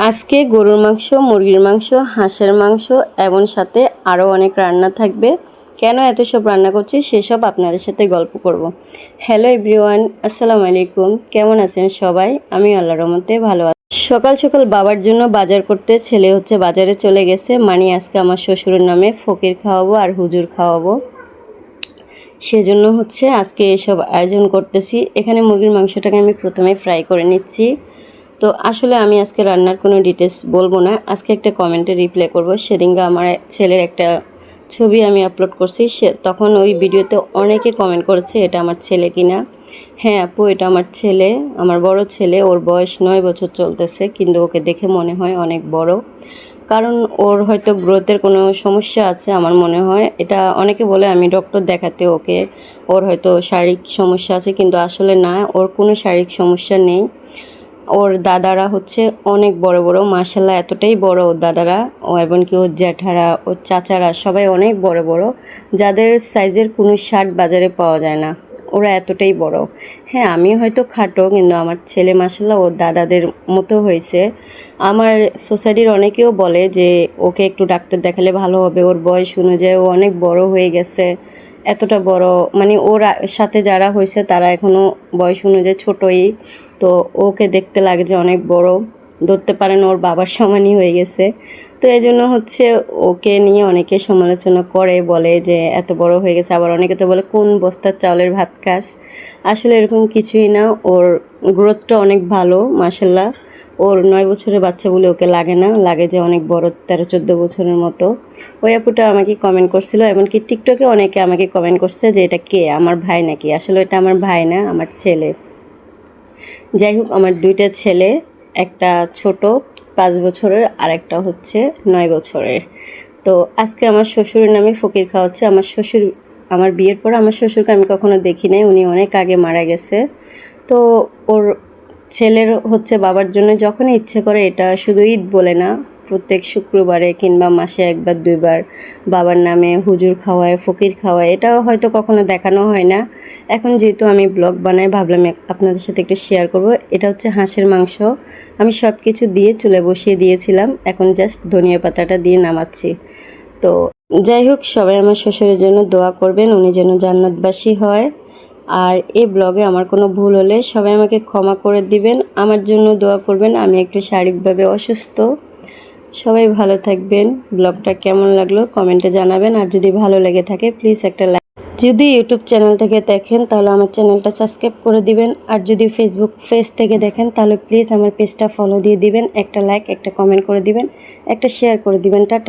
আজকে গরুর মাংস, মুরগির মাংস, হাঁসের মাংস এবং সাথে আরও অনেক রান্না থাকবে। কেন এত সব রান্না করছি সেসব আপনাদের সাথে গল্প করব। হ্যালো এভরিওয়ান, আসসালামু আলাইকুম। কেমন আছেন সবাই? আমি আল্লাহর রহমতে ভালো আছি। সকাল সকাল বাবার জন্য বাজার করতে ছেলে বাজারে চলে গেছে। আজকে আমার শ্বশুরের নামে ফকির খাওয়াবো আর হুজুর খাওয়াবো, সেজন্য আজকে এসব আয়োজন করতেছি। এখানে মুরগির মাংসটাকে আমি প্রথমে ফ্রাই করে নিচ্ছি। তো আসলে আমি আজকে রান্নার কোনো ডিটেলস বলবো না, আজকে একটা কমেন্টে রিপ্লাই করব। সেদিনকে আমার ছেলের একটা ছবি আমি আপলোড করছি, তখন ওই ভিডিওতে অনেকে কমেন্ট করেছে এটা আমার ছেলে কিনা। হ্যাঁ আপু, এটা আমার ছেলে, আমার বড় ছেলে। ওর বয়স 9 বছর চলতেছে, কিন্তু ওকে দেখে মনে হয় অনেক বড়, কারণ ওর হয়তো গ্রোথের কোনো সমস্যা আছে আমার মনে হয়। এটা অনেকে বলে আমি ডক্টর দেখাতে ওকে, ওর হয়তো শারীরিক সমস্যা আছে, কিন্তু আসলে না, ওর কোনো শারীরিক সমস্যা নেই। ওর দাদারা অনেক বড় বড়, মাশাল্লাহ এতটাই বড় ওর দাদারা, ও এমনকি ওর জ্যাঠারা, ওর চাচারা সবাই অনেক বড় বড়, যাদের সাইজের কোনো শার্ট বাজারে পাওয়া যায় না, ওরা এতটাই বড়। হ্যাঁ আমি হয়তো খাটো, কিন্তু আমার ছেলে মাশাল্লাহ ওর দাদাদের মতো হয়েছে। আমার সোসাইটির অনেকেও বলে যে ওকে একটু ডাক্তার দেখালে ভালো হবে, ওর বয়স অনুযায়ী ও অনেক বড় হয়ে গেছে। এতটা বড় মানে ওর সাথে যারা হয়েছে তারা এখনও বয়স অনুযায়ী ছোটই, তো ওকে দেখতে লাগে যে অনেক বড়, ধরতে পারেন ওর বাবার সমানই হয়ে গেছে। তো এই জন্য ওকে নিয়ে অনেকে সমালোচনা করে, বলে যে এত বড় হয়ে গেছে। আবার অনেকে তো বলে কোন বস্তার চাউলের ভাত খাস। আসলে এরকম কিছুই না, ওর গ্রোথটা অনেক ভালো মাশাল্লাহ। ওর 9 বছরের বাচ্চা বলে ওকে লাগে না, লাগে যে অনেক বড়, 13-14 বছরের মতো। ওই আপুটা আমাকে কমেন্ট করছিল, এমনকি টিকটকে অনেকে আমাকে কমেন্ট করছে যে এটা কে, আমার ভাই নাকি। আসলে এটা আমার ভাই না, আমার ছেলে। যাই হোক, আমার 2টা ছেলে, একটা ছোট 5 বছরের আর একটা 9 বছরের। তো আজকে আমার শ্বশুরের নামে ফকির খাওয়াচ্ছে। আমার শ্বশুর, আমার বিয়ের পর আমার শ্বশুরকে আমি কখনো দেখি নাই, উনি অনেক আগে মারা গেছে। তো ওর ছেলের বাবার জন্য যখনই ইচ্ছে করে, এটা শুধু ঈদ বলে না, প্রত্যেক শুক্রবারে কিংবা মাসে 1-2বার বাবার নামে হুজুর খাওয়ায়, ফকির খাওয়ায়। এটাও হয়তো কখনো দেখানো হয় না। এখন যেহেতু আমি ব্লগ বানাই, ভাবলাম আপনাদের সাথে একটু শেয়ার করব। এটা হাঁসের মাংস, আমি সব কিছু দিয়ে চুলে বসিয়ে দিয়েছিলাম, এখন জাস্ট ধনিয়া পাতাটা দিয়ে নামাচ্ছি। তো যাই হোক, সবাই আমার শ্বশুরের জন্য দোয়া করবেন, উনি যেন জান্নাতবাসী হয়। আর এই ব্লগে আমার কোনো ভুল হলে সবাই আমাকে ক্ষমা করে দিবেন, আমার জন্য দোয়া করবেন। আমি একটু শারীরিকভাবে অসুস্থ। সবাই ভালো থাকবেন। ব্লগটা কেমন লাগলো কমেন্টে জানাবেন, আর যদি ভালো লেগে থাকে প্লিজ একটা লাইক। যদি ইউটিউব চ্যানেল থেকে দেখেন তাহলে আমার চ্যানেলটা সাবস্ক্রাইব করে দিবেন, আর যদি ফেসবুক পেজ থেকে দেখেন তাহলে প্লিজ আমার পেজটা ফলো দিয়ে দিবেন, একটা লাইক, একটা কমেন্ট করে দিবেন, একটা শেয়ার করে দিবেন। টাটা।